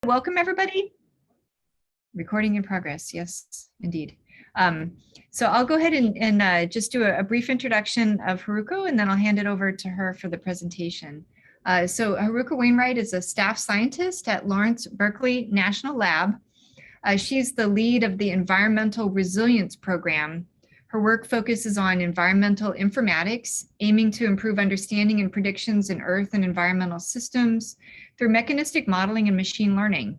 Welcome, everybody. Recording in progress. Yes, indeed. So I'll go ahead and just do a brief introduction of Haruko, and then I'll hand it over to her for the presentation. So Haruko Wainwright is a staff scientist at Lawrence Berkeley National Lab. She's the lead of the Environmental Resilience Program. Her work focuses on environmental informatics, aiming to improve understanding and predictions in earth and environmental systems through mechanistic modeling and machine learning.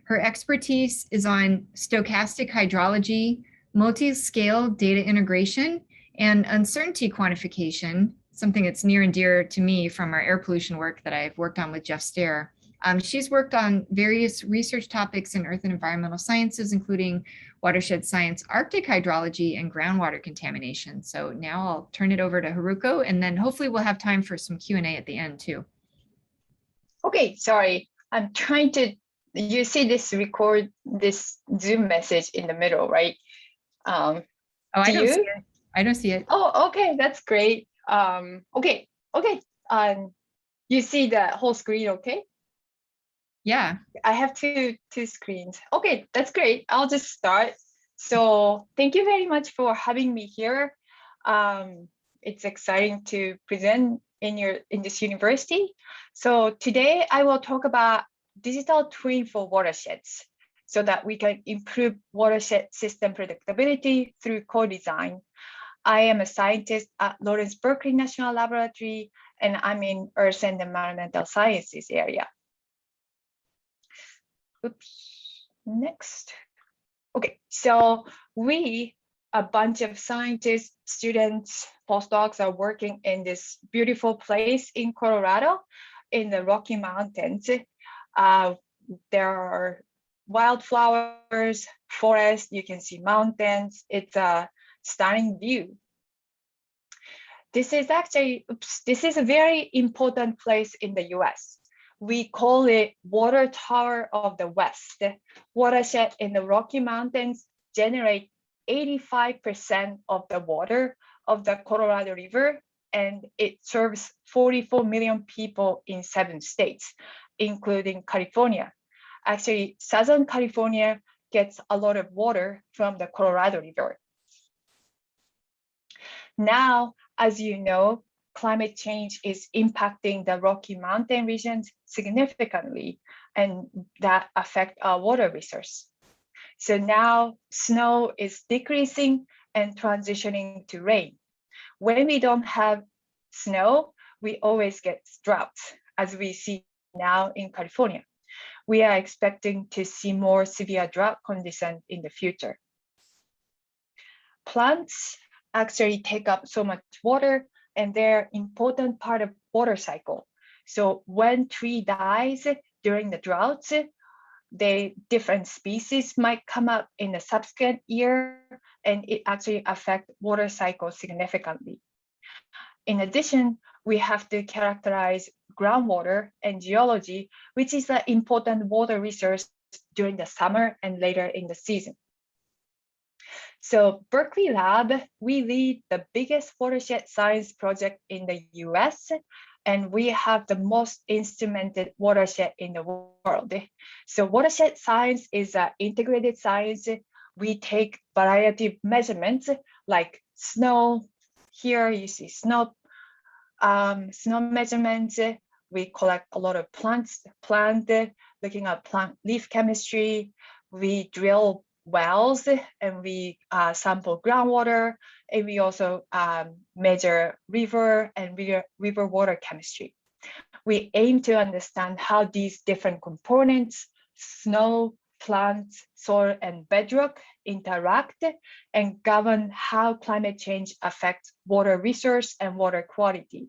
Her expertise is on stochastic hydrology, multiscale data integration, and uncertainty quantification, something that's near and dear to me from our air pollution work that I've worked on with Jeff Stair. She's worked on various research topics in earth and environmental sciences, including watershed science, Arctic hydrology, and groundwater contamination. So now I'll turn it over to Haruko, and then hopefully we'll have time for some Q&A at the end too. Okay, sorry. I'm trying to, you see this record, this Zoom message in the middle, right? Oh, I don't see it. I don't see it. Oh, okay, that's great. Okay. You see the whole screen, okay? Yeah. I have two screens. Okay, that's great. I'll just start. So thank you very much for having me here. It's exciting to present in this university. So today I will talk about digital twin for watersheds so that we can improve watershed system predictability through co-design. I am a scientist at Lawrence Berkeley National Laboratory, and I'm in Earth and Environmental Sciences area. Oops, next. Okay, so we, a bunch of scientists, students, postdocs are working in this beautiful place in Colorado, in the Rocky Mountains. There are wildflowers, forests, you can see mountains. It's a stunning view. This is actually, this is a very important place in the US. We call it Water Tower of the West. Watershed in the Rocky Mountains generate 85% of the water of the Colorado River, and it serves 44 million people in 7 states, including California. Actually, Southern California gets a lot of water from the Colorado River. Now, as you know, climate change is impacting the Rocky Mountain regions significantly, and that affect our water resource. So now snow is decreasing and transitioning to rain. When we don't have snow, we always get droughts, as we see now in California. We are expecting to see more severe drought conditions in the future. Plants actually take up so much water, and they're important part of water cycle. So when tree dies during the droughts, different species might come up in the subsequent year, and it actually affects water cycle significantly. In addition, we have to characterize groundwater and geology, which is an important water resource during the summer and later in the season. So Berkeley Lab, we lead the biggest watershed science project in the US, and we have the most instrumented watershed in the world. So watershed science is an integrated science. We take variety of measurements like snow. Here you see snow measurements. We collect a lot of plant, looking at plant leaf chemistry. We drill wells, and we sample groundwater, and we also measure river and river water chemistry. We aim to understand how these different components, snow, plants, soil, and bedrock interact and govern how climate change affects water resource and water quality.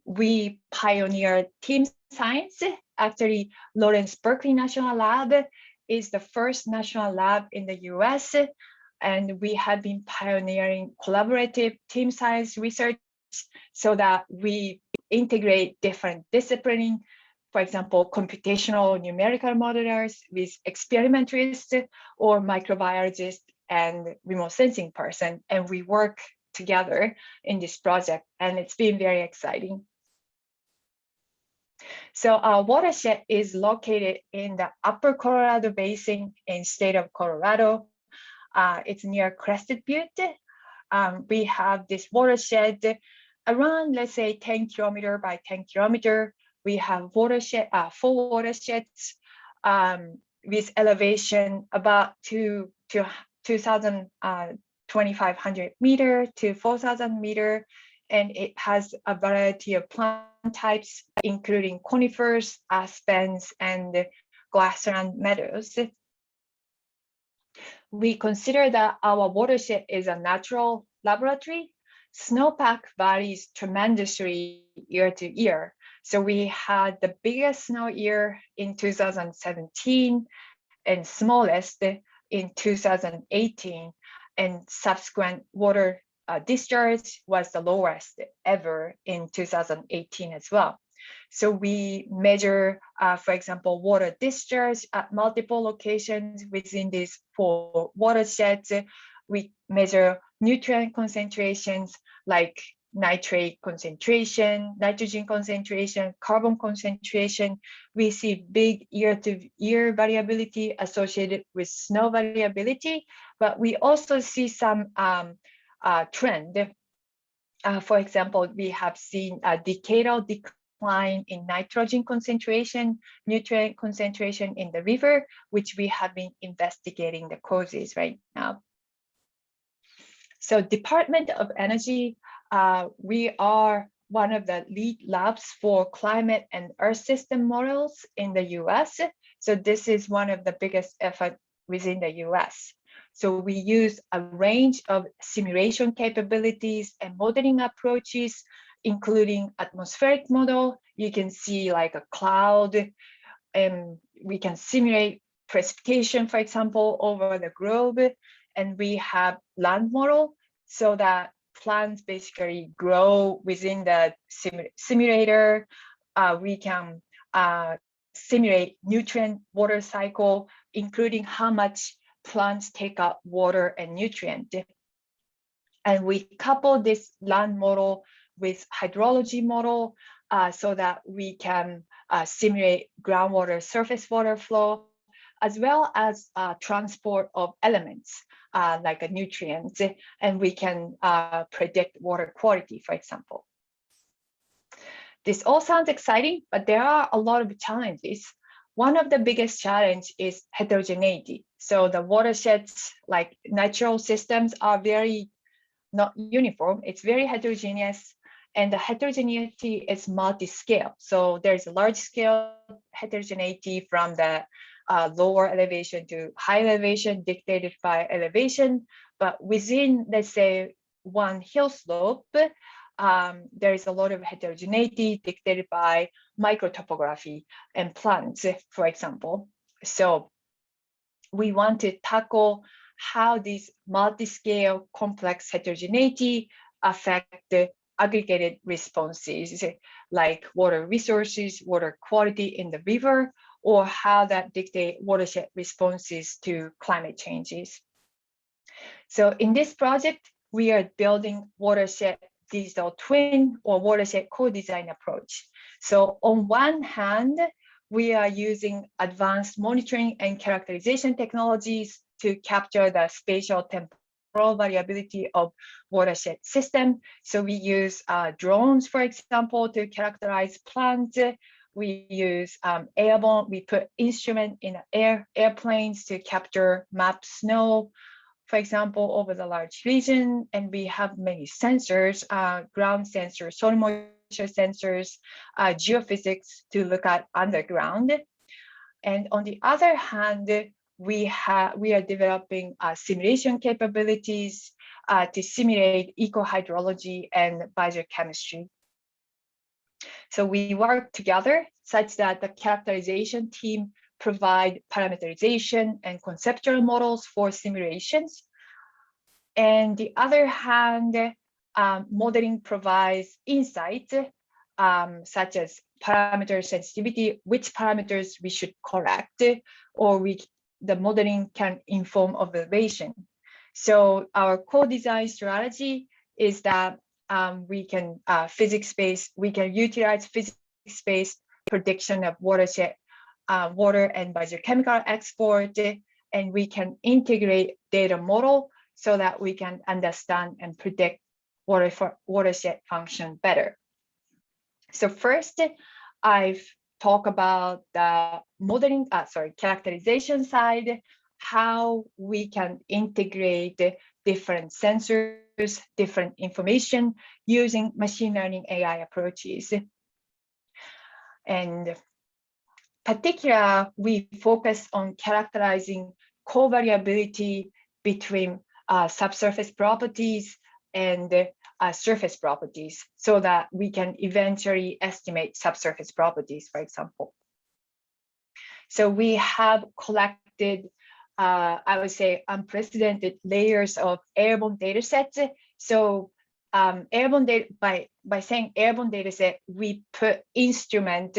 We pioneered team science. Actually, Lawrence Berkeley National Lab is the first national lab in the US, and we have been pioneering collaborative team science research so that we integrate different disciplines, for example, computational numerical modelers with experimentalists or microbiologists and remote sensing person, and we work together in this project, and it's been very exciting. So our watershed is located in the upper Colorado Basin in state of Colorado. It's near Crested Butte. We have this watershed around, let's say, 10 kilometer by 10 kilometer. We have watershed, 4 watersheds with elevation about 2,500 meter to 4,000 meter. And it has a variety of plant types, including conifers, aspens, and grassland meadows. We consider that our watershed is a natural laboratory. Snowpack varies tremendously year to year. So we had the biggest snow year in 2017 and smallest in 2018, and subsequent water discharge was the lowest ever in 2018 as well. So we measure, for example, water discharge at multiple locations within these 4 watersheds. We measure nutrient concentrations like nitrate concentration, nitrogen concentration, carbon concentration. We see big year-to-year variability associated with snow variability, but we also see some trend. For example, we have seen a decadal decline in nitrogen concentration, nutrient concentration in the river, which we have been investigating the causes right now. So Department of Energy, we are one of the lead labs for climate and earth system models in the US. So this is one of the biggest efforts within the US. So we use a range of simulation capabilities and modeling approaches, including atmospheric model. You can see like a cloud, and we can simulate precipitation, for example, over the globe. And we have land model so that plants basically grow within the simulator. We can simulate nutrient water cycle, including how much plants take up water and nutrient. And we couple this land model with hydrology model so that we can simulate groundwater surface water flow, as well as transport of elements like a nutrient, and we can predict water quality, for example. This all sounds exciting, but there are a lot of challenges. One of the biggest challenge is heterogeneity. So the watersheds, like natural systems, are very not uniform. It's very heterogeneous, and the heterogeneity is multiscale. So there's a large scale heterogeneity from the lower elevation to high elevation dictated by elevation. But within, let's say, one hill slope, there is a lot of heterogeneity dictated by microtopography and plants, for example. So we want to tackle how these multi-scale complex heterogeneity affect the aggregated responses, like water resources, water quality in the river, or how that dictate watershed responses to climate changes. So in this project, we are building watershed digital twin or watershed co-design approach. So on one hand, we are using advanced monitoring and characterization technologies to capture the spatial temporal variability of watershed system. So we use drones, for example, to characterize plants. We use Airborne. We put instrument in airplanes to capture map snow, for example, over the large region. And we have many sensors, ground sensors, soil moisture sensors, geophysics to look at underground. And on the other hand, we are developing simulation capabilities to simulate eco-hydrology and biogeochemistry. So we work together such that the characterization team provide parameterization and conceptual models for simulations. And the other hand, modeling provides insights such as parameter sensitivity, which parameters we should correct, or the modeling can inform observation. So our co-design strategy is that we can utilize physics-based prediction of watershed, water and biochemical export, and we can integrate data model so that we can understand and predict watershed function better. So first, I've talked about the modeling, characterization side, how we can integrate different sensors, different information using machine learning AI approaches. And particular, we focus on characterizing co-variability between subsurface properties and surface properties so that we can eventually estimate subsurface properties, for example. So we have collected, I would say, unprecedented layers of airborne data sets. So airborne data, by saying airborne data set, we put instrument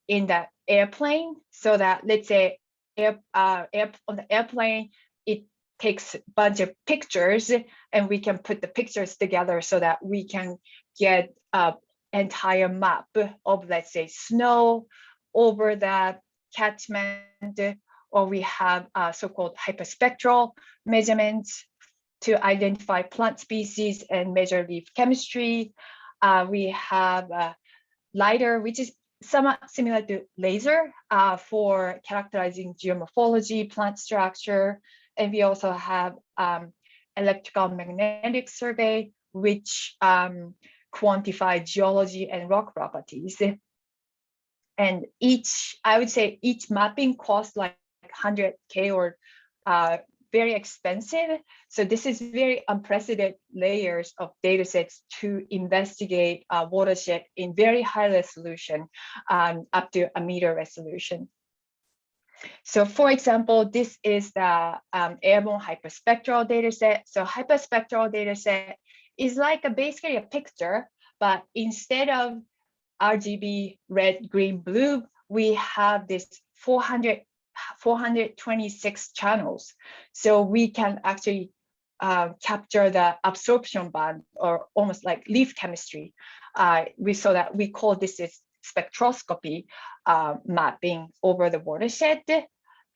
in the airplane so that, let's say, on the airplane, it takes a bunch of pictures and we can put the pictures together so that we can get an entire map of, let's say, snow over the catchment, or we have so-called hyperspectral measurements to identify plant species and measure leaf chemistry. We have LiDAR, which is somewhat similar to laser for characterizing geomorphology, plant structure. And we also have electrical magnetic survey, which quantify geology and rock properties. And I would say each mapping costs like 100K or very expensive. So this is very unprecedented layers of data sets to investigate watershed in very high resolution, up to a meter resolution. So for example, this is the airborne hyperspectral data set. So hyperspectral data set is like basically a picture, but instead of RGB, red, green, blue, we have this 426 channels. So we can actually capture the absorption band, or almost like leaf chemistry. We saw that we call this is spectroscopy mapping over the watershed.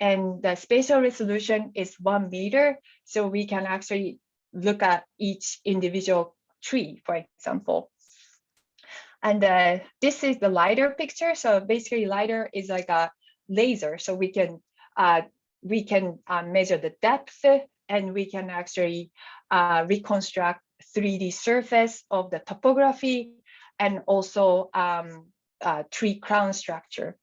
And the spatial resolution is 1 meter. So we can actually look at each individual tree, for example. And this is the LiDAR picture. So basically LiDAR is like a laser. So we can measure the depth, and we can actually reconstruct 3D surface of the topography and also tree crown structure.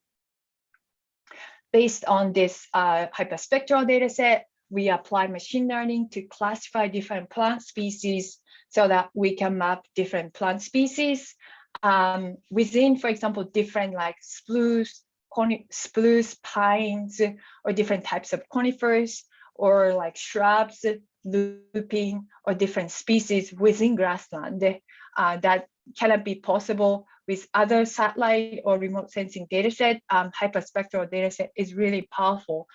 Based on this hyperspectral data set, we apply machine learning to classify different plant species so that we can map different plant species within, for example, different like spruce, pines, or different types of conifers, or like shrubs, looping, or different species within grassland. That cannot be possible with other satellite or remote sensing dataset. Hyperspectral dataset is really powerful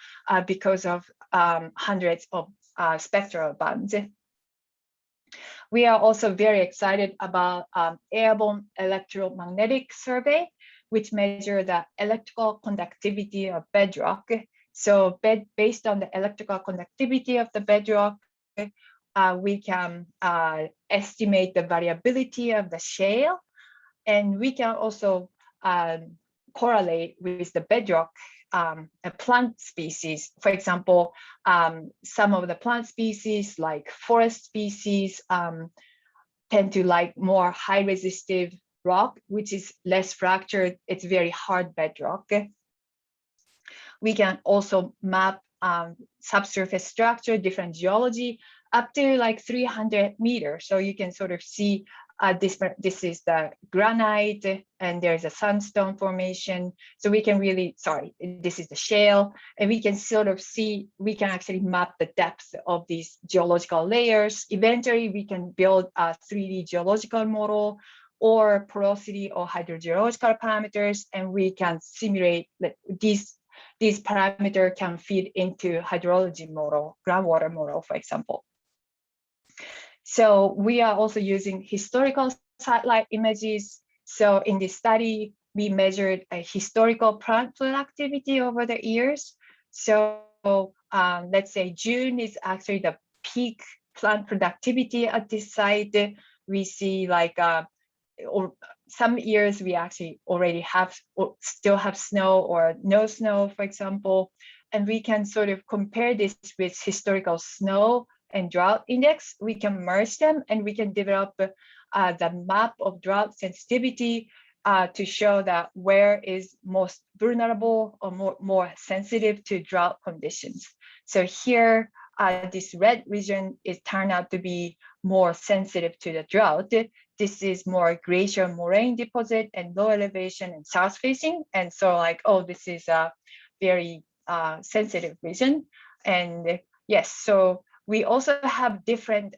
because of hundreds of spectral bands. We are also very excited about airborne electromagnetic survey, which measure the electrical conductivity of bedrock. So based on the electrical conductivity of the bedrock, we can estimate the variability of the shale, and we can also correlate with the bedrock plant species. For example, some of the plant species like forest species tend to like more high resistive rock, which is less fractured. It's very hard bedrock. We can also map subsurface structure, different geology, up to like 300 meters. So you can sort of see this is the granite, and there's a sandstone formation. So we can really, this is the shale, and we can sort of see, we can actually map the depth of these geological layers. Eventually, we can build a 3D geological model or porosity or hydrogeological parameters, and we can simulate these parameters can feed into hydrology model, groundwater model, for example. So we are also using historical satellite images. So in this study, we measured a historical plant productivity over the years. So let's say June is actually the peak plant productivity at this site. We see like, or some years we actually already have or still have snow or no snow, for example, and we can sort of compare this with historical snow and drought index. We can merge them and we can develop the map of drought sensitivity to show that where is most vulnerable or more sensitive to drought conditions. So here, this red region is turned out to be more sensitive to the drought. This is more glacial moraine deposit and low elevation and south facing. And so like, oh, this is a very sensitive region. And yes, so we also have different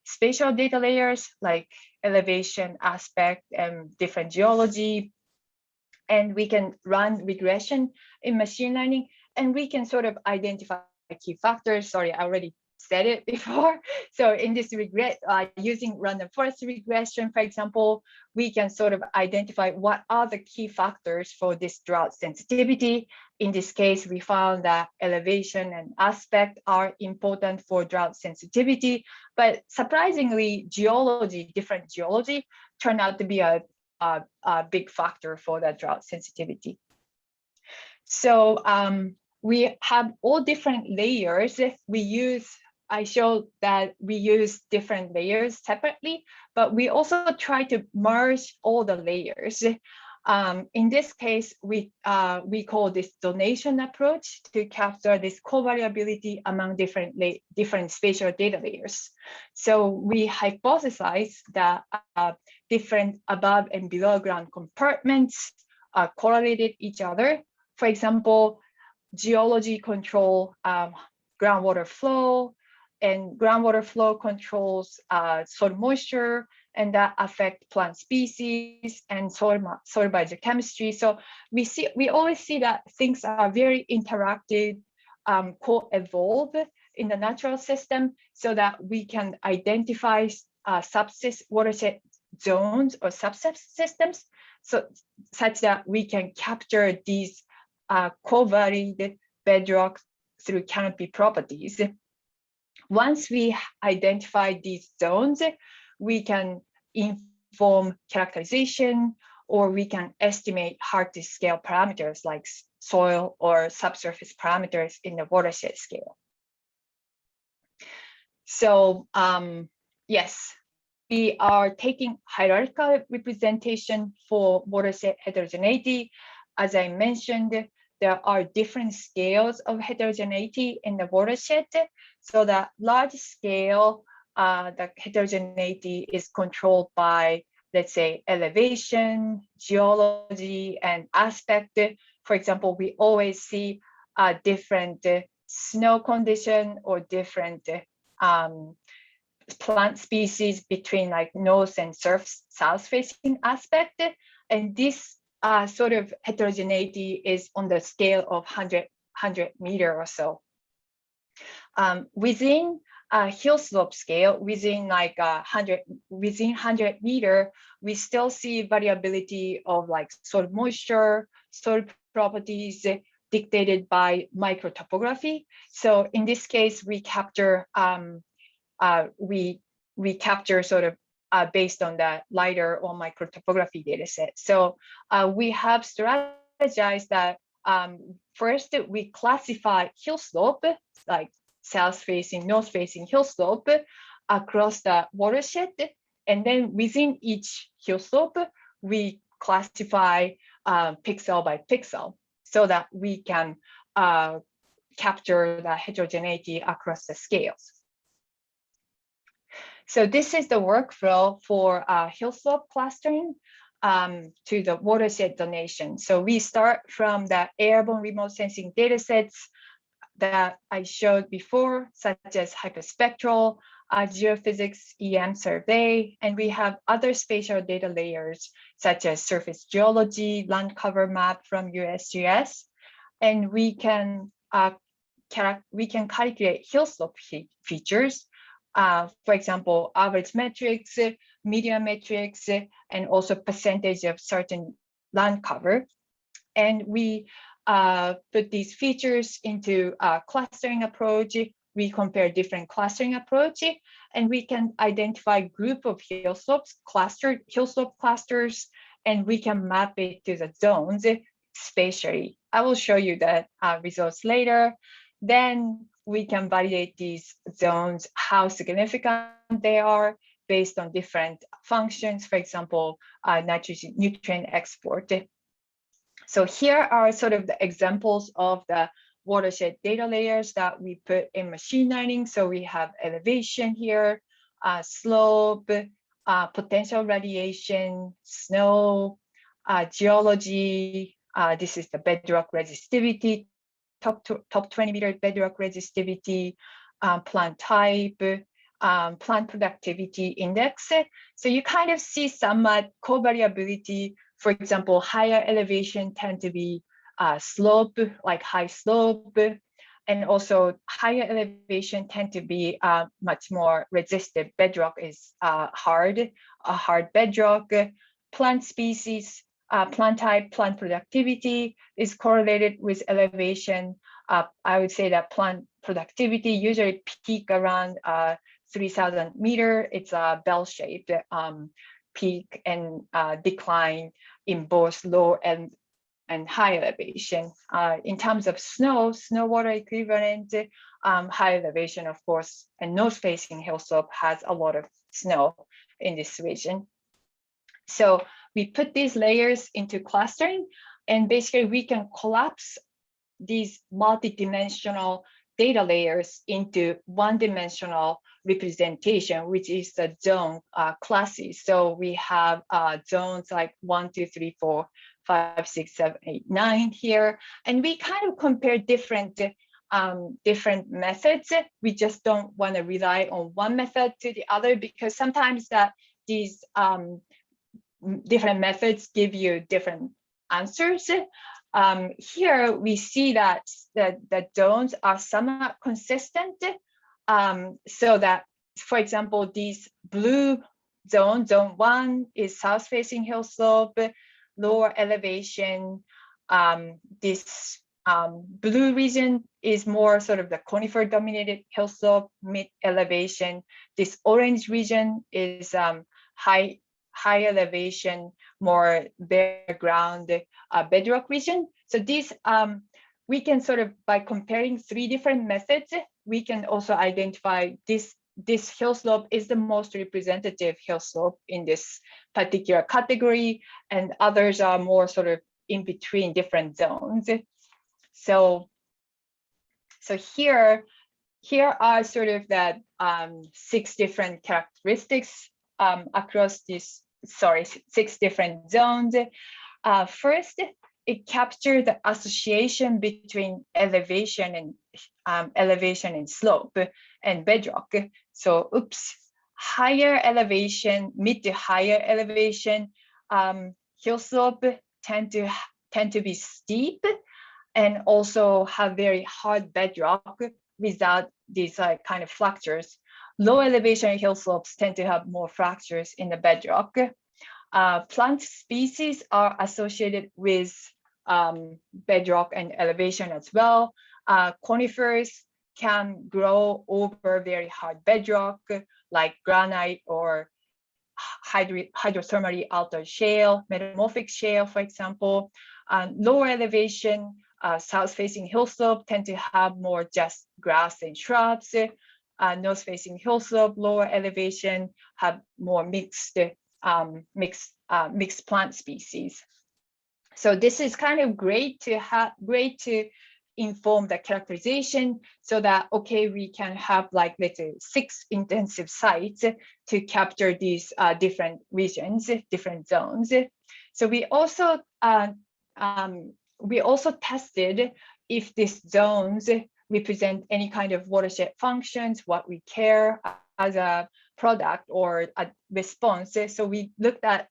spatial data layers like elevation aspect and different geology. And we can run regression in machine learning, and we can sort of identify key factors. Sorry, I already said it before. So in this using random forest regression, for example, we can sort of identify what are the key factors for this drought sensitivity. In this case, we found that elevation and aspect are important for drought sensitivity, but surprisingly, different geology turned out to be a big factor for the drought sensitivity. So we have all different layers. I showed that we use different layers separately, but we also try to merge all the layers. In this case, we call this zonation approach to capture this co-variability among different spatial data layers. So we hypothesize that different above and below ground compartments correlated each other. For example, geology control groundwater flow, and groundwater flow controls soil moisture, and that affect plant species and soil biochemistry. So we always see that things are very interactive, co-evolve in the natural system, so that we can identify watershed zones or subsystems, such that we can capture these co-varied bedrock through canopy properties. Once we identify these zones, we can inform characterization, or we can estimate hard-to-scale parameters like soil or subsurface parameters in the watershed scale. So yes, we are taking hierarchical representation for watershed heterogeneity. As I mentioned, there are different scales of heterogeneity in the watershed. So that large scale, the heterogeneity is controlled by, let's say, elevation, geology, and aspect. For example, we always see different snow condition or different plant species between like north and south facing aspect. And this sort of heterogeneity is on the scale of 100 meter or so. Within hill slope scale, within 100 meter, we still see variability of like soil moisture, soil properties dictated by microtopography. So in this case, we capture we capture sort of based on the LiDAR or microtopography data set. So we have strategized that first we classify hill slope, like south-facing, north-facing hill slope across the watershed. And then within each hill slope, we classify pixel by pixel so that we can capture the heterogeneity across the scales. So this is the workflow for hill slope clustering to the watershed zonation. So we start from the airborne remote sensing datasets that I showed before, such as hyperspectral, geophysics, EM survey, and we have other spatial data layers, such as surface geology, land cover map from USGS, and we can calculate hill slope features. For example, average metrics, median metrics, and also percentage of certain land cover. And we put these features into a clustering approach. We compare different clustering approach, and we can identify group of hill slopes, clustered hill slope clusters, and we can map it to the zones spatially. I will show you the results later. Then we can validate these zones, how significant they are based on different functions, for example, nitrogen nutrient export. So here are sort of the examples of the watershed data layers that we put in machine learning. So we have elevation here, slope, potential radiation, snow, geology. This is the bedrock resistivity, top 20 meter bedrock resistivity, plant type, plant productivity index. So you kind of see somewhat co-variability. For example, higher elevation tend to be slope, like high slope, and also higher elevation tend to be much more resistive. Bedrock is a hard bedrock. Plant species, plant type, plant productivity is correlated with elevation. I would say that plant productivity usually peak around 3,000 meter. It's a bell-shaped peak and decline in both low and high elevation. In terms of snow water equivalent, high elevation, of course, and north-facing hill slope has a lot of snow in this region. So we put these layers into clustering, and basically we can collapse these multidimensional data layers into one-dimensional representation, which is the zone classes. So we have zones like 1, 2, 3, 4, 5, 6, 7, 8, 9 here, and we kind of compare different methods. We just don't want to rely on one method to the other, because sometimes that these different methods give you different answers. Here we see that the zones are somewhat consistent. So that, for example, these blue zone 1 is south-facing hill slope, lower elevation. This blue region is more sort of the conifer-dominated hill slope, mid elevation. This orange region is high elevation, more bare ground bedrock region. So these we can sort of, by comparing 3 different methods, we can also identify this hill slope is the most representative hill slope in this particular category, and others are more sort of in between different zones. So here are sort of that 6 different characteristics across this, 6 different zones. First, it captured the association between elevation and slope and bedrock. So, higher elevation, mid to higher elevation hill slope tend to be steep and also have very hard bedrock without these kind of fractures. Low elevation hill slopes tend to have more fractures in the bedrock. Plant species are associated with bedrock and elevation as well. Conifers can grow over very hard bedrock, like granite or hydrothermally altered shale, metamorphic shale, for example. Lower elevation, south-facing hill slope tend to have more just grass and shrubs. North-facing hill slope, lower elevation, have more mixed plant species. So this is kind of great to inform the characterization, so that we can have, like, let's say 6 intensive sites to capture these different regions, different zones. So we also tested if these zones represent any kind of watershed functions, what we care as a product or a response. So we looked at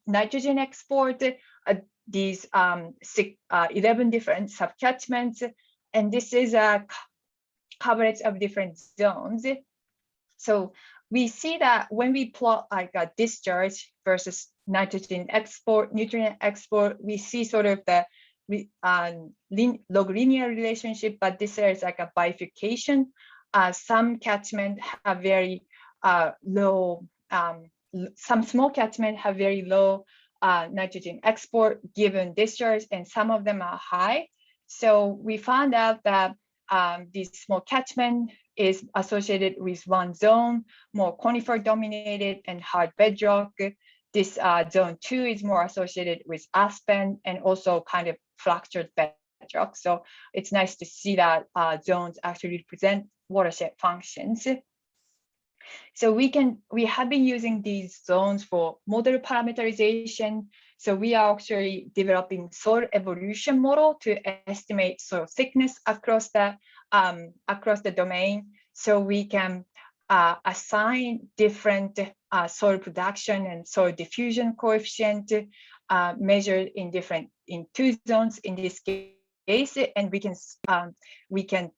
nitrogen export, these 11 different subcatchments, and this is a coverage of different zones. So we see that when we plot like a discharge versus nitrogen export, nutrient export, we see sort of the log linear relationship, but this is like a bifurcation. Some catchment have very low, some small catchment have very low nitrogen export given discharge, and some of them are high. So we found out that this small catchment is associated with one zone, more conifer dominated and hard bedrock. This zone 2 is more associated with aspen and also kind of fractured bedrock. So it's nice to see that zones actually represent watershed functions. So we have been using these zones for model parameterization. So we are actually developing soil evolution model to estimate soil thickness across the domain. So we can assign different soil production and soil diffusion coefficient measured in two zones in this case, and we can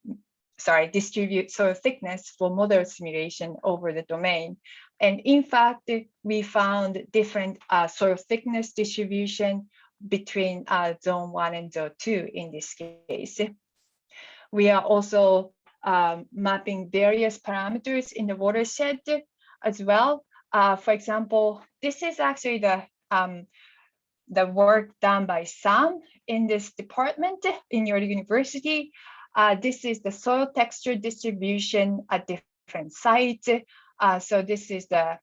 distribute soil thickness for model simulation over the domain. And in fact, we found different soil thickness distribution between zone 1 and zone 2 in this case. We are also mapping various parameters in the watershed as well. For example, this is actually the work done by Sam in this department in your university. This is the soil texture distribution at different sites. So this is the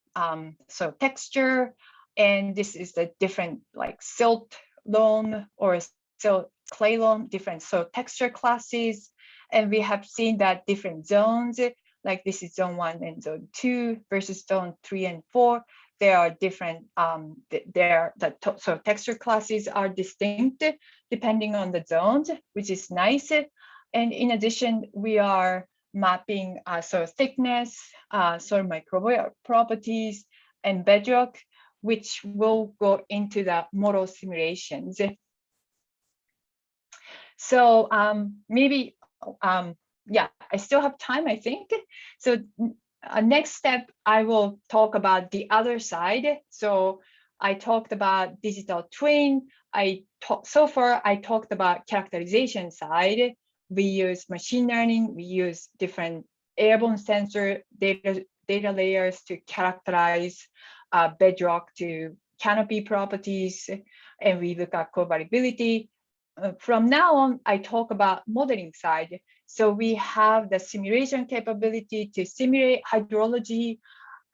soil texture, and this is the different like silt loam or silt clay loam, different soil texture classes. And we have seen that different zones, like this is zone 1 and zone 2 versus zone 3 and 4. There are different, soil texture classes are distinct depending on the zones, which is nice. And in addition, we are mapping soil thickness, soil microbial properties, and bedrock, which will go into the model simulations. So maybe, yeah, I still have time, I think. So next step, I will talk about the other side. So I talked about digital twin. So far, I talked about characterization side. We use machine learning. We use different airborne sensor data layers to characterize bedrock to canopy properties, and we look at co-variability. From now on, I talk about modeling side. So we have the simulation capability to simulate hydrology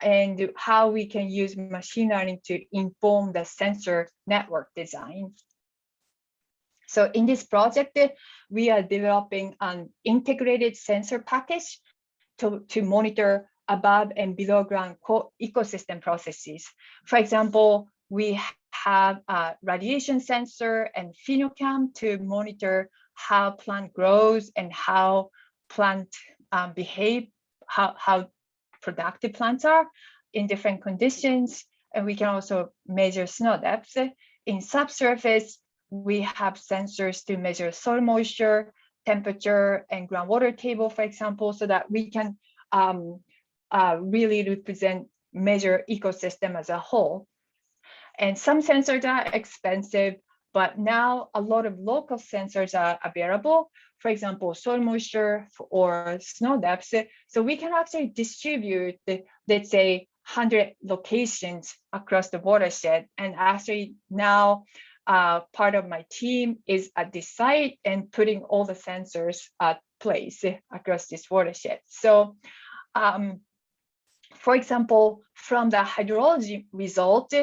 and how we can use machine learning to inform the sensor network design. So in this project, we are developing an integrated sensor package to monitor above and below ground ecosystem processes. For example, we have a radiation sensor and phenocam to monitor how plant grows and how plant behave, how productive plants are in different conditions. And we can also measure snow depth. In subsurface, we have sensors to measure soil moisture, temperature, and groundwater table, for example, so that we can really measure ecosystem as a whole. And some sensors are expensive, but now a lot of local sensors are available. For example, soil moisture or snow depth. So we can actually distribute, let's say, 100 locations across the watershed. And actually now part of my team is at this site and putting all the sensors at place across this watershed. So for example, from the hydrology result,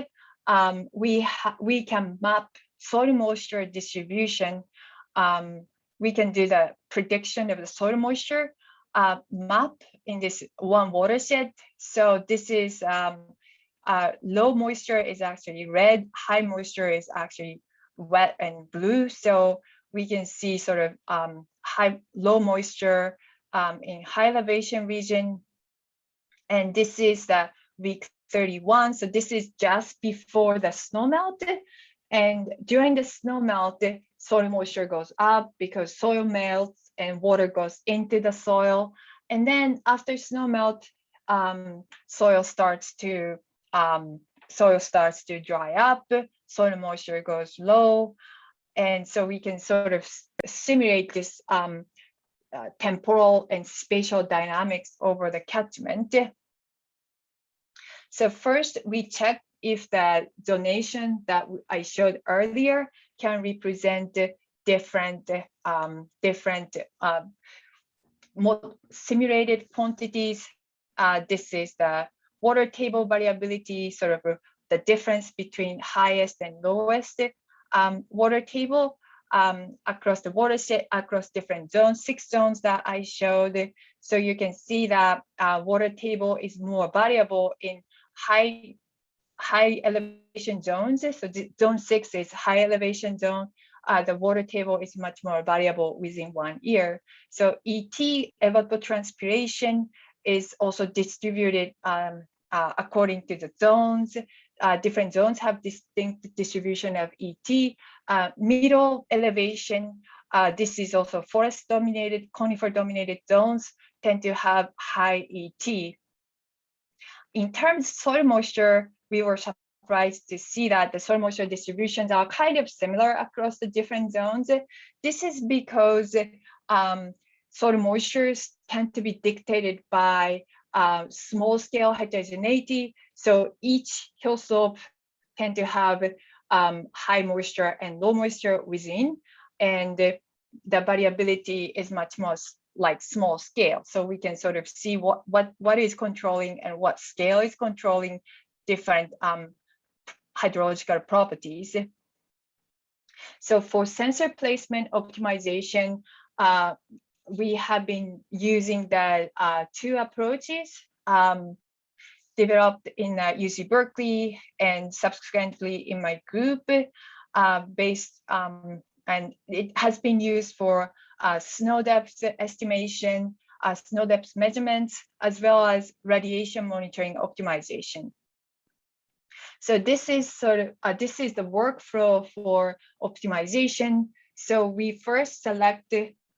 we can map soil moisture distribution. We can do the prediction of the soil moisture map in this one watershed. So this is low moisture is actually red, high moisture is actually wet and blue. So we can see sort of low moisture in high elevation region. And this is the week 31. So this is just before the snow melt. And during the snow melt, soil moisture goes up because soil melts and water goes into the soil. And then after snow melt, soil starts to dry up, soil moisture goes low, and so we can sort of simulate this temporal and spatial dynamics over the catchment. So first, we check if the zonation that I showed earlier can represent different simulated quantities. This is the water table variability, sort of the difference between highest and lowest water table across the watershed, across different zones, 6 zones that I showed. So you can see that water table is more variable in high elevation zones. So zone 6 is high elevation zone. The water table is much more variable within 1 year. So ET, evapotranspiration, is also distributed according to the zones. Different zones have distinct distribution of ET. Middle elevation, this is also forest-dominated, conifer-dominated zones tend to have high ET. In terms of soil moisture, we were surprised to see that the soil moisture distributions are kind of similar across the different zones. This is because soil moistures tend to be dictated by small-scale heterogeneity. So each hill slope tend to have high moisture and low moisture within, and the variability is much more like small scale. So we can sort of see what is controlling and what scale is controlling different hydrological properties. So for sensor placement optimization, we have been using the 2 approaches developed in UC Berkeley and subsequently in my group, and it has been used for snow depth estimation, snow depth measurements, as well as radiation monitoring optimization. So this is this is the workflow for optimization. So we first select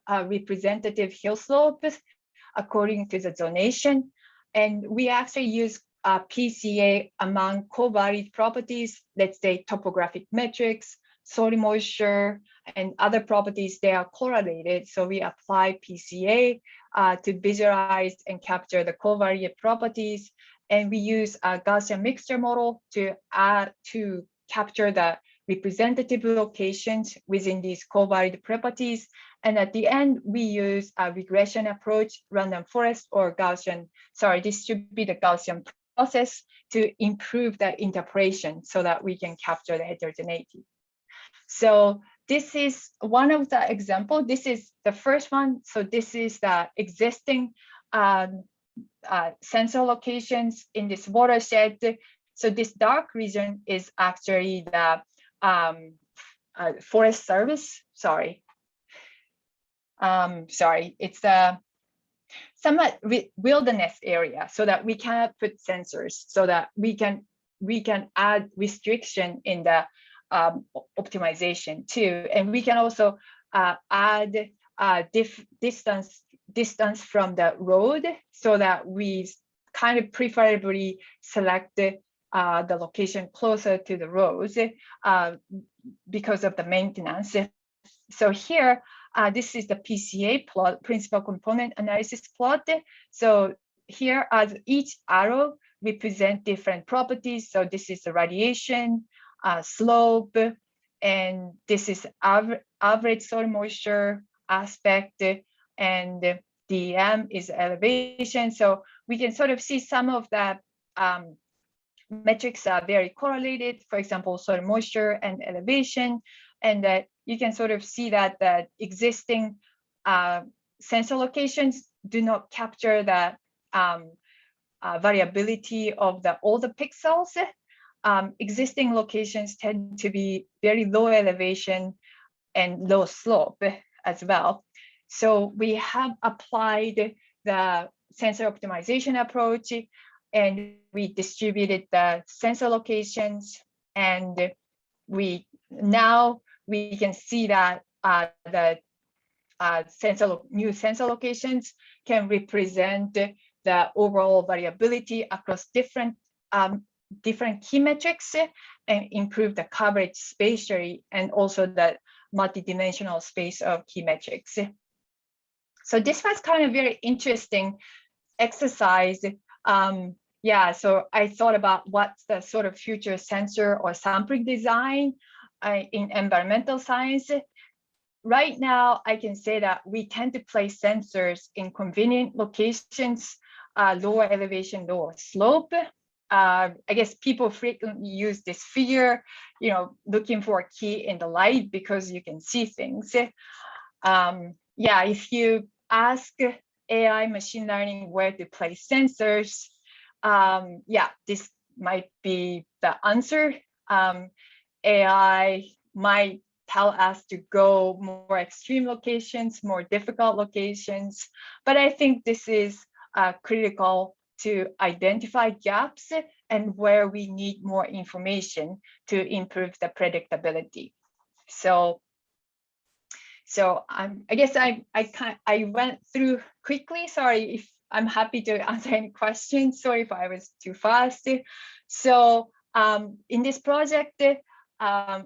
representative hill slopes according to the zonation, and we actually use PCA among covaried properties, let's say topographic metrics, soil moisture, and other properties. They are correlated, so we apply PCA to visualize and capture the covariate properties, and we use a Gaussian mixture model to capture the representative locations within these covariate properties. And at the end, we use a regression approach, random forest or distributed Gaussian process to improve the interpolation so that we can capture the heterogeneity. So this is one of the examples. This is the first one. So this is the existing sensor locations in this watershed. So this dark region is actually the Forest Service. It's the somewhat wilderness area, so that we cannot put sensors, so that we can add restriction in the optimization too, and we can also add distance from the road, so that we kind of preferably select the location closer to the roads because of the maintenance. So here, this is the PCA plot, principal component analysis plot. So here, as each arrow represent different properties. So this is the radiation, slope, and this is average soil moisture aspect, and DM is elevation. So we can sort of see some of the metrics are very correlated, for example, soil moisture and elevation, and that you can sort of see that the existing sensor locations do not capture the variability of all the pixels. Existing locations tend to be very low elevation and low slope as well. So we have applied the sensor optimization approach, and we distributed the sensor locations, and now we can see that the new sensor locations can represent the overall variability across different key metrics and improve the coverage spatially and also the multidimensional space of key metrics. So this was kind of very interesting exercise. Yeah, so I thought about what's the sort of future sensor or sampling design in environmental science. Right now, I can say that we tend to place sensors in convenient locations, lower elevation, lower slope. I guess people frequently use this figure, looking for a key in the light because you can see things. Yeah, if you ask AI machine learning where to place sensors, yeah, this might be the answer. AI might tell us to go more extreme locations, more difficult locations, but I think this is critical to identify gaps and where we need more information to improve the predictability. So I guess I went through quickly. Sorry if I'm happy to answer any questions. Sorry if I was too fast. So in this project,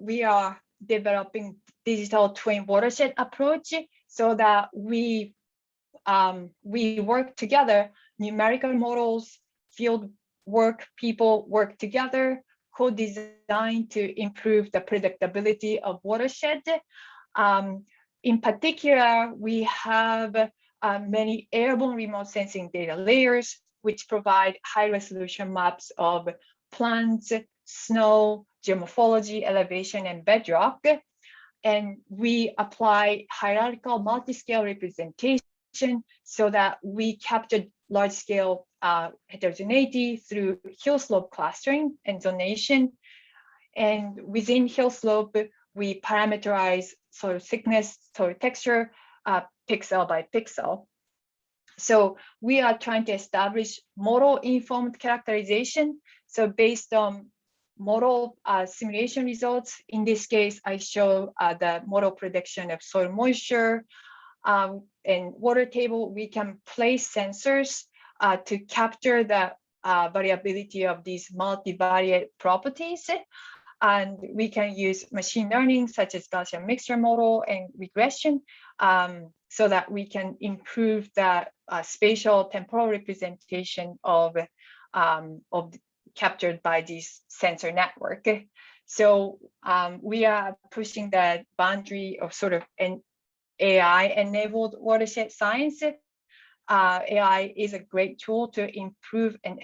we are developing digital twin watershed approach so that we work together, numerical models, field work, people work together, co-design to improve the predictability of watershed. In particular, we have many airborne remote sensing data layers, which provide high resolution maps of plants, snow, geomorphology, elevation, and bedrock. And we apply hierarchical multiscale representation so that we capture large-scale heterogeneity through hill slope clustering and zonation. And within hill slope, we parameterize soil thickness, soil texture, pixel by pixel. So we are trying to establish model-informed characterization. So based on model simulation results, in this case, I show the model prediction of soil moisture and water table. We can place sensors to capture the variability of these multivariate properties. And we can use machine learning, such as Gaussian mixture model and regression, so that we can improve the spatial temporal representation of captured by this sensor network. So we are pushing the boundary of sort of an AI-enabled watershed science. AI is a great tool to improve and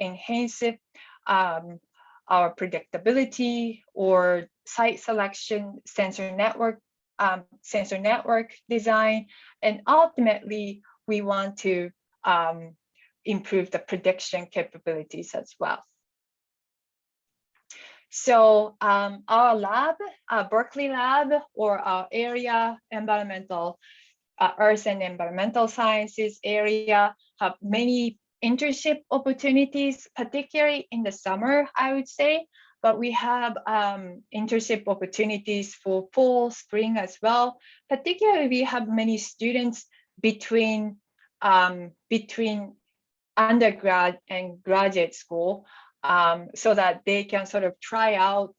enhance our predictability or site selection, sensor network design, and ultimately we want to improve the prediction capabilities as well. So our lab, Berkeley lab, or our area, environmental earth and environmental sciences area, have many internship opportunities, particularly in the summer, I would say, but we have internship opportunities for fall, spring as well. Particularly, we have many students between undergrad and graduate school, so that they can sort of try out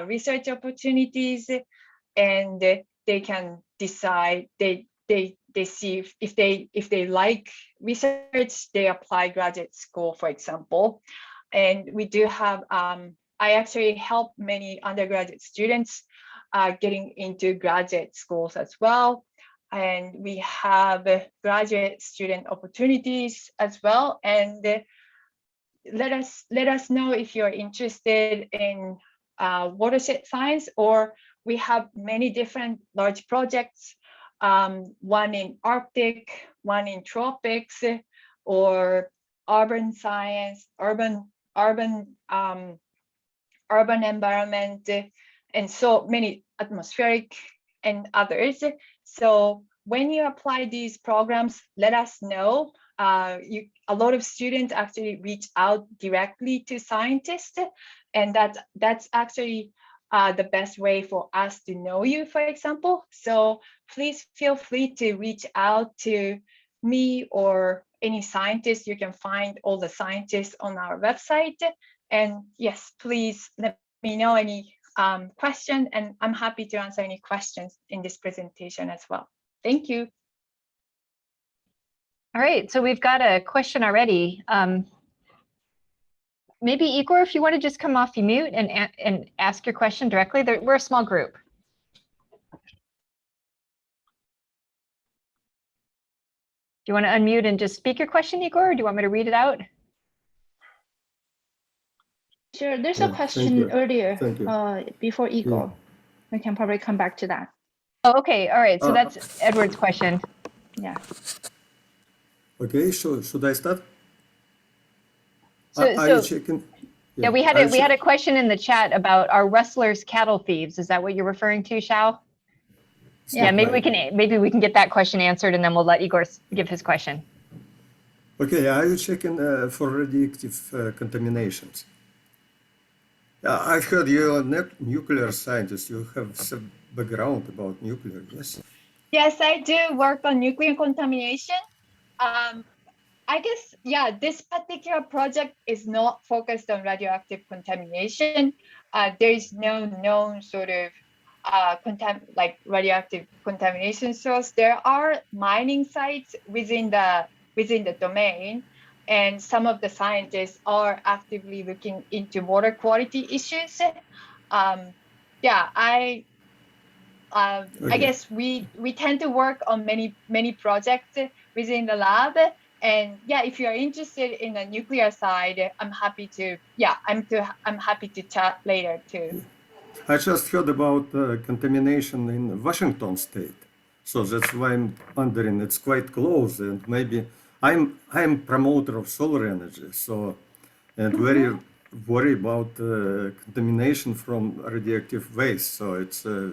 research opportunities, and they can decide, they see if they like research, they apply graduate school, for example. And we do have, I actually help many undergraduate students getting into graduate schools as well. And we have graduate student opportunities as well. And let us know if you're interested in watershed science, or we have many different large projects, one in Arctic, one in tropics, or urban science, urban environment, and so many atmospheric and others. So when you apply these programs, let us know. A lot of students actually reach out directly to scientists, and that's actually the best way for us to know you, for example. So please feel free to reach out to me or any scientists, you can find all the scientists on our website. And yes, please let me know any question, and I'm happy to answer any questions in this presentation as well. Thank you. All right, so we've got a question already. Maybe Igor, if you want to just come off mute and ask your question directly. We're a small group. Do you want to unmute and just speak your question, Igor, or do you want me to read it out? Sure, there's a question earlier before Igor. Yeah. We can probably come back to that. Oh, okay, all right, so that's Edward's question. Yeah. Okay, so should I start? So, Are you checking? yeah, we had a question in the chat about are rustlers cattle thieves? Is that what you're referring to, Xiao? Yeah, maybe we can get that question answered, and then we'll let Igor give his question. Okay, are you checking for radioactive contaminations? I heard you're a nuclear scientist. You have some background about nuclear, yes? Yes, I do work on nuclear contamination. I guess, yeah, this particular project is not focused on radioactive contamination. There is no known sort of radioactive contamination source. There are mining sites within the domain, and some of the scientists are actively looking into water quality issues. Yeah, I guess we tend to work on many projects within the lab. And yeah, if you are interested in the nuclear side, I'm happy to chat later too. I just heard about contamination in Washington state, so that's why I'm wondering. It's quite close, and maybe I'm promoter of solar energy, so and very worried about contamination from radioactive waste. So it's a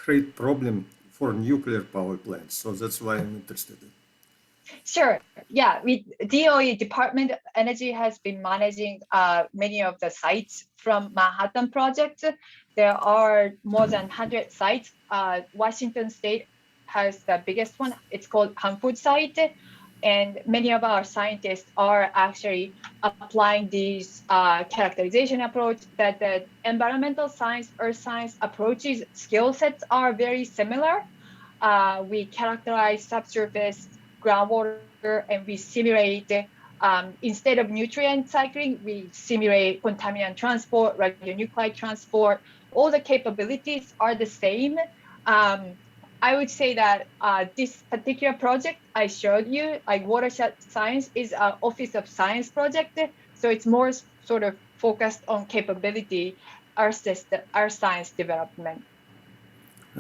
great problem for nuclear power plants. So that's why I'm interested in. Sure. Yeah, DOE, Department of Energy, has been managing many of the sites from Manhattan Project. There are more than 100 sites. Washington State has the biggest one. It's called Hanford site. And many of our scientists are actually applying these characterization approach, that the environmental science, earth science approaches, skill sets are very similar. We characterize subsurface groundwater, and we simulate, instead of nutrient cycling, we simulate contaminant transport, radionuclide transport. All the capabilities are the same. I would say that this particular project I showed you, like Watershed Science, is an Office of Science project. So it's more sort of focused on capability, our science development.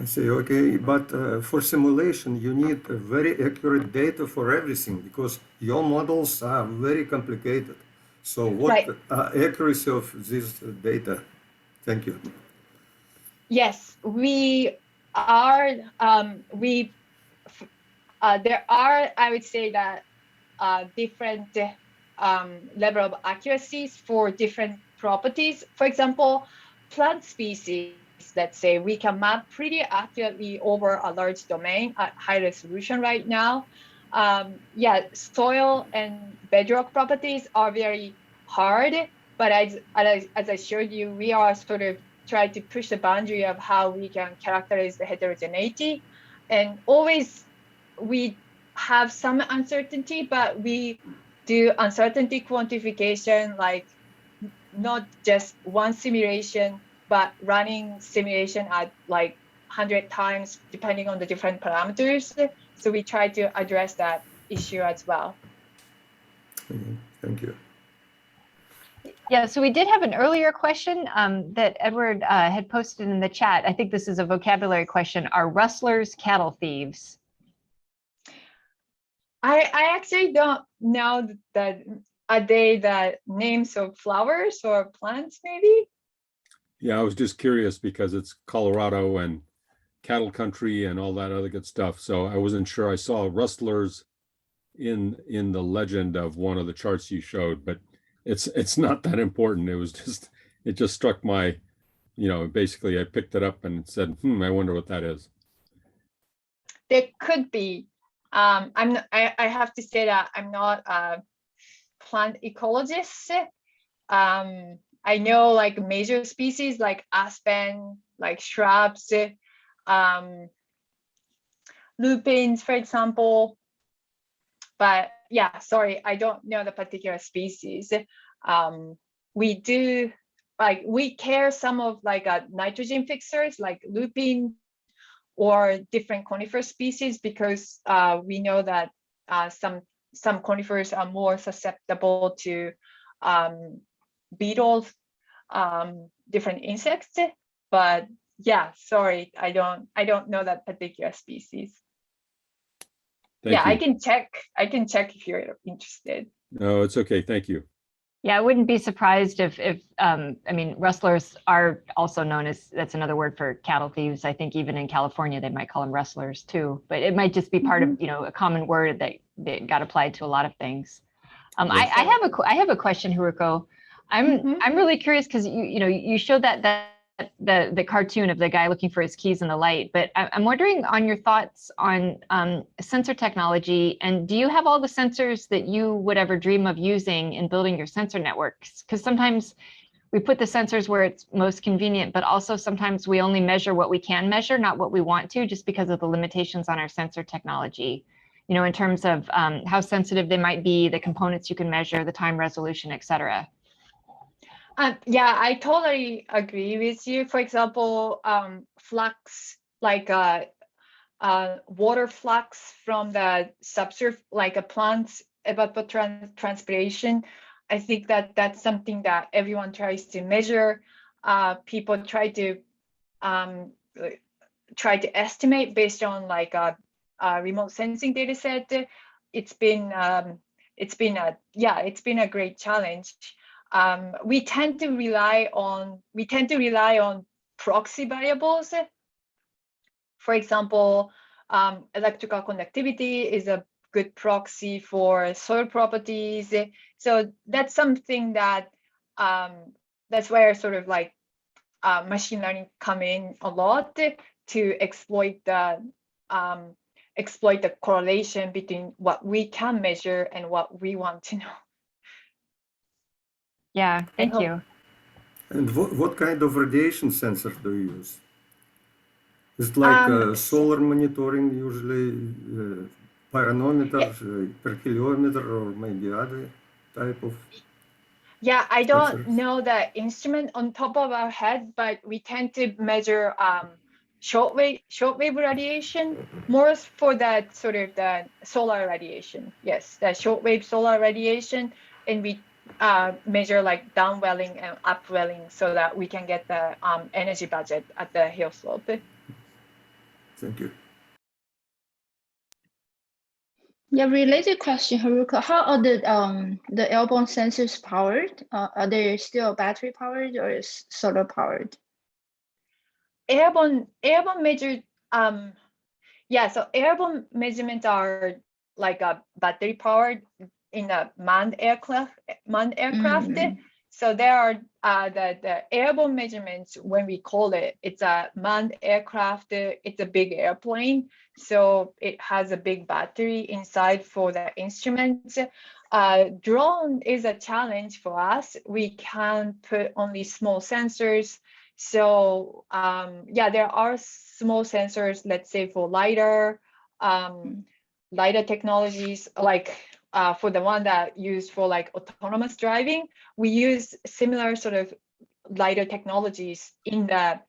I say, okay, but for simulation, you need very accurate data for everything because your models are very complicated. So what accuracy of this data? Thank you. Yes, we are, there are, I would say that different level of accuracies for different properties. For example, plant species, let's say, we can map pretty accurately over a large domain at high resolution right now. Yeah, soil and bedrock properties are very hard, but as I showed you, we are sort of trying to push the boundary of how we can characterize the heterogeneity. And always we have some uncertainty, but we do uncertainty quantification, like not just one simulation, but running simulation at like 100 times, depending on the different parameters. So we try to address that issue as well. Thank you. Yeah, so we did have an earlier question that Edward had posted in the chat. I think this is a vocabulary question. Are rustlers cattle thieves? I actually don't know that. Are they the names of flowers or plants, maybe? Yeah, I was just curious because it's Colorado and cattle country and all that other good stuff. So I wasn't sure. I saw rustlers in the legend of one of the charts you showed, but it's not that important. It just struck my, basically I picked it up and said, I wonder what that is. There could be. I have to say that I'm not a plant ecologist. I know like major species like aspen, like shrubs, lupins, for example. But yeah, sorry, I don't know the particular species. We care some of like nitrogen fixers like lupin or different conifer species because we know that some conifers are more susceptible to beetles, different insects. But yeah, sorry, I don't know that particular species. Thank Yeah, you. I can check if you're interested. No, it's okay. Thank you. Yeah, I wouldn't be surprised if I mean, rustlers are also known as, that's another word for cattle thieves. I think even in California, they might call them rustlers too, but it might just be part of, you know, a common word that got applied to a lot of things. I have a question, Haruko. I'm really curious because you showed that the cartoon of the guy looking for his keys in the light, but I'm wondering on your thoughts on sensor technology, and do you have all the sensors that you would ever dream of using in building your sensor networks? Because sometimes we put the sensors where it's most convenient, but also sometimes we only measure what we can measure, not what we want to, just because of the limitations on our sensor technology, you know, in terms of how sensitive they might be, the components you can measure, the time resolution, et cetera. Yeah, I totally agree with you. For example, flux, like water flux from the subsurface, like a plant's evapotranspiration. I think that that's something that everyone tries to measure. People try to estimate based on like a remote sensing data set. It's been a great challenge. We tend to rely on proxy variables. For example, electrical conductivity is a good proxy for soil properties. So that's something that that's where sort of like machine learning come in a lot to exploit the correlation between what we can measure and what we want to know. Yeah, thank you. And what kind of radiation sensor do you use? Is it like solar monitoring usually, pyranometer, per kilometer, or maybe other type of? Yeah, I don't sensors? know the instrument on top of our head, but we tend to measure shortwave radiation, more for that sort of the solar radiation. Yes, the shortwave solar radiation, and we measure like downwelling and upwelling so that we can get the energy budget at the hill slope. Thank you. Yeah, related question, Haruko. How are the airborne sensors powered? Are they still battery powered or solar powered? Airborne measured, so airborne measurements are like a battery powered in a manned aircraft. So there are the airborne measurements, when we call it's a manned aircraft, it's a big airplane. So it has a big battery inside for the instruments. Drone is a challenge for us. We can put only small sensors. So there are small sensors, let's say for LiDAR technologies, like for the one that used for like autonomous driving, we use similar sort of LiDAR technologies in the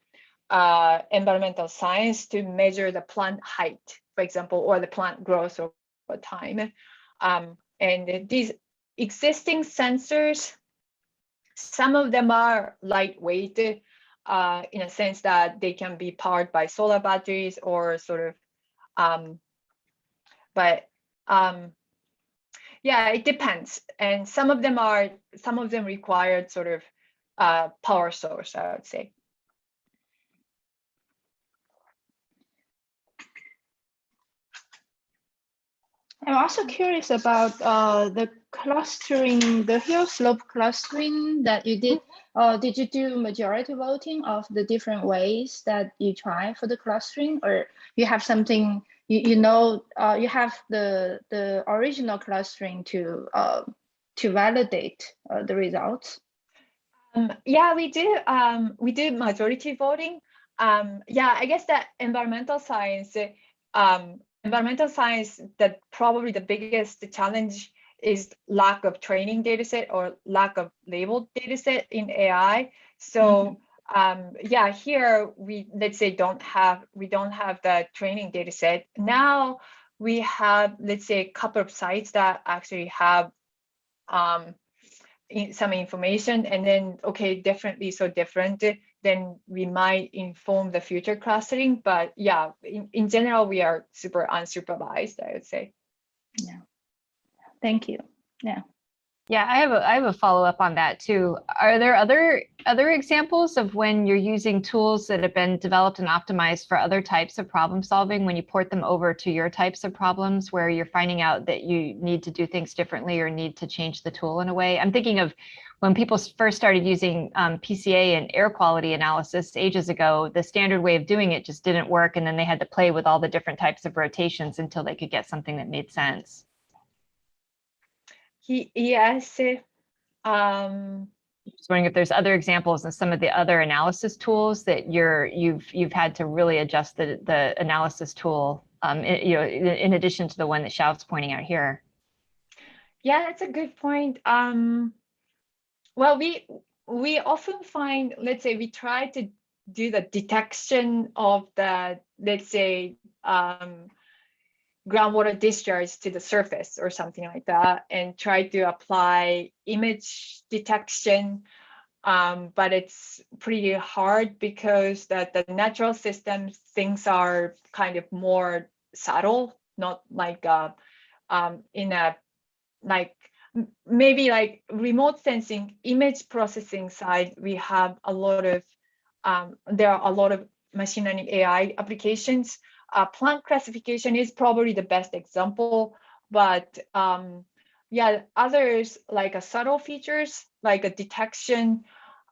environmental science to measure the plant height, for example, or the plant growth over time. And these existing sensors, some of them are lightweight in a sense that they can be powered by solar batteries or sort of, it depends. And some of them required sort of power source, I would say. I'm also curious about the clustering, the hill slope clustering that you did. Did you do majority voting of the different ways that you try for the clustering, or you have something you have the original clustering to validate the results? Yeah, we do. We do majority voting. Yeah, I guess that environmental science, that probably the biggest challenge is lack of training data set or lack of labeled data set in AI. So yeah, here we, let's say, we don't have the training data set. Now we have, let's say, a couple of sites that actually have some information, and then, okay, definitely so different, then we might inform the future clustering. But yeah, in general, we are super unsupervised, I would say. Yeah. Thank you. Yeah. Yeah, I have a follow-up on that too. Are there other examples of when you're using tools that have been developed and optimized for other types of problem solving, when you port them over to your types of problems, where you're finding out that you need to do things differently or need to change the tool in a way? I'm thinking of when people first started using PCA and air quality analysis ages ago. The standard way of doing it just didn't work, and then they had to play with all the different types of rotations until they could get something that made sense. Yes. Just wondering if there's other examples of some of the other analysis tools that you've had to really adjust the analysis tool, in addition to the one that Xiao's pointing out here. Yeah, that's a good point. Well, we often find, let's say, we try to do the detection of the, let's say, groundwater discharge to the surface or something like that, and try to apply image detection. But it's pretty hard because the natural systems, things are kind of more subtle, not like in a, like, maybe like remote sensing, image processing side, we have a lot of, there are a lot of machine learning AI applications. Plant classification is probably the best example, but yeah, others like a subtle features, like a detection,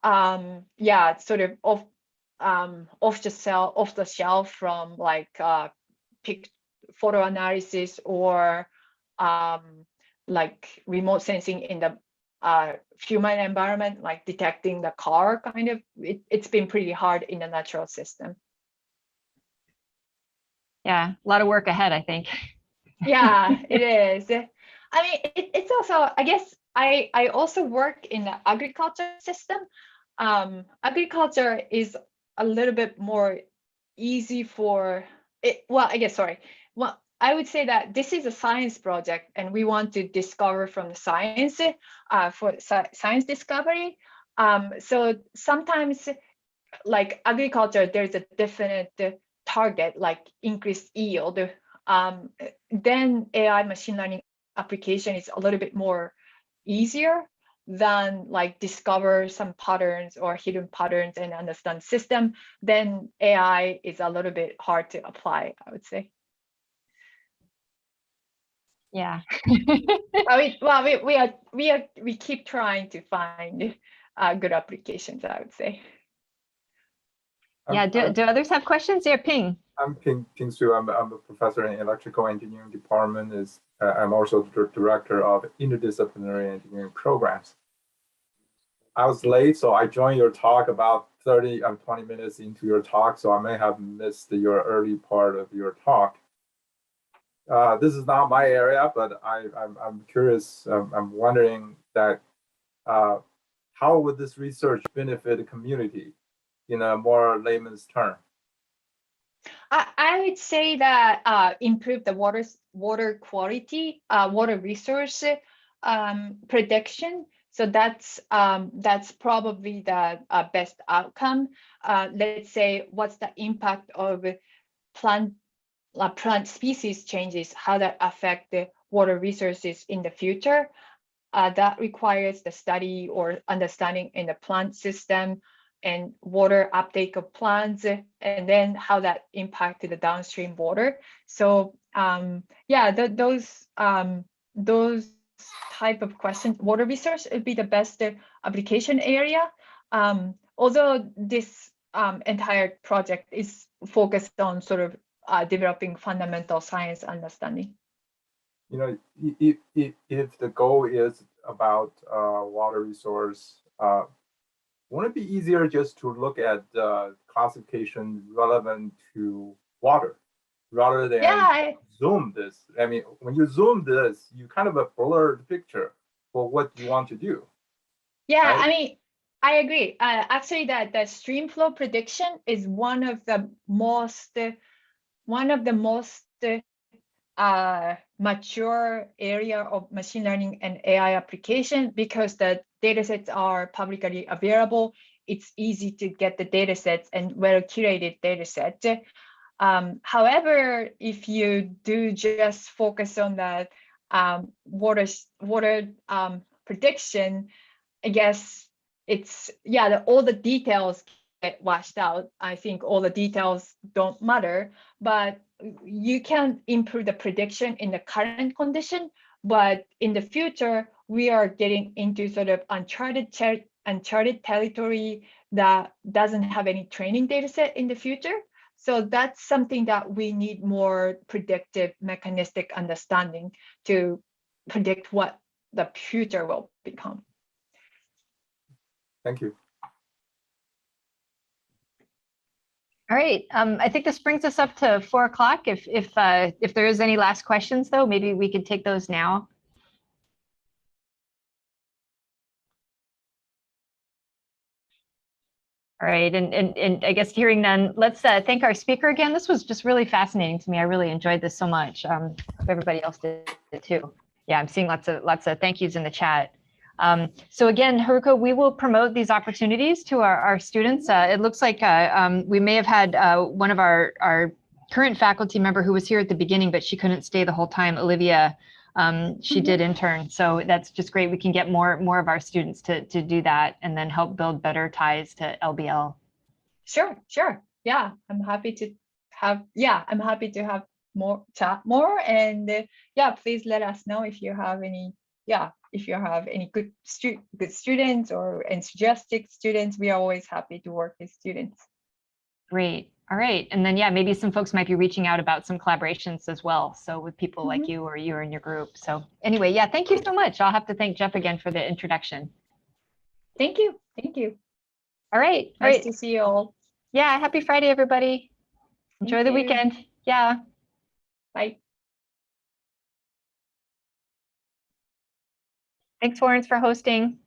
yeah, sort of off the shelf from like photo analysis, or like remote sensing in the human environment, like detecting the car, kind of, it's been pretty hard in the natural system. Yeah, a lot of work ahead, I think. Yeah, it is. I mean, it's also, I guess, I also work in the agriculture system. Agriculture is a little bit more easy for it. Well, I guess, sorry. Well, I would say that this is a science project, and we want to discover from the science, for science discovery. So sometimes, like agriculture, there's a definite target, like increased yield. Then AI machine learning application is a little bit more easier than like discover some patterns or hidden patterns and understand system. Then AI is a little bit hard to apply, I would say. Yeah. We keep trying to find good applications, I would say. Yeah. Do others have questions? Yeah, Ping. I'm Ping Su. I'm a professor in electrical engineering department. I'm also the director of interdisciplinary engineering programs. I was late, so I joined your talk about 20 minutes into your talk, so I may have missed your early part of your talk. This is not my area, but I'm curious. I'm wondering that how would this research benefit the community in a more layman's term? I would say that improve the water quality, water resource prediction. So that's probably the best outcome. Let's say, what's the impact of plant species changes, how that affect the water resources in the future. That requires the study or understanding in the plant system and water uptake of plants, and then how that impacted the downstream water. So yeah, those type of questions, water resource would be the best application area. Although this entire project is focused on sort of developing fundamental science understanding. You know, if the goal is about water resource, wouldn't it be easier just to look at classification relevant to water rather than zoom this? I mean, when you zoom this, you kind of a blurred picture for what you want to do. Yeah, right? I mean, I agree. Actually, that the stream flow prediction is one of the most mature area of machine learning and AI application, because the datasets are publicly available. It's easy to get the datasets and well curated dataset. However, if you do just focus on that water prediction, I guess it's, all the details get washed out. I think all the details don't matter, but you can improve the prediction in the current condition. But in the future, we are getting into sort of uncharted territory that doesn't have any training data set in the future. So that's something that we need more predictive mechanistic understanding to predict what the future will become. Thank you. All right, I think this brings us up to 4 o'clock. If there is any last questions, though, maybe we could take those now. All right, and I guess hearing none, let's thank our speaker again. This was just really fascinating to me. I really enjoyed this so much. Hope everybody else did too. Yeah, I'm seeing lots of thank yous in the chat. So again, Haruko, we will promote these opportunities to our students. It looks like we may have had one of our current faculty member who was here at the beginning, but she couldn't stay the whole time, Olivia. She did intern, so that's just great. We can get more of our students to do that and then help build better ties to LBL. Sure. Yeah, I'm happy to have more chat more, and please let us know if you have any good students or enthusiastic students. We are always happy to work with students. Great. All right. And then, maybe some folks might be reaching out about some collaborations as well. So with people like you or you in your group. So anyway, thank you so much. I'll have to thank Jeff again for the introduction. Thank you. All right. Nice to see you all. Yeah. Happy Friday, everybody. Enjoy the weekend. Yeah. Bye. Thanks, Florence, for hosting.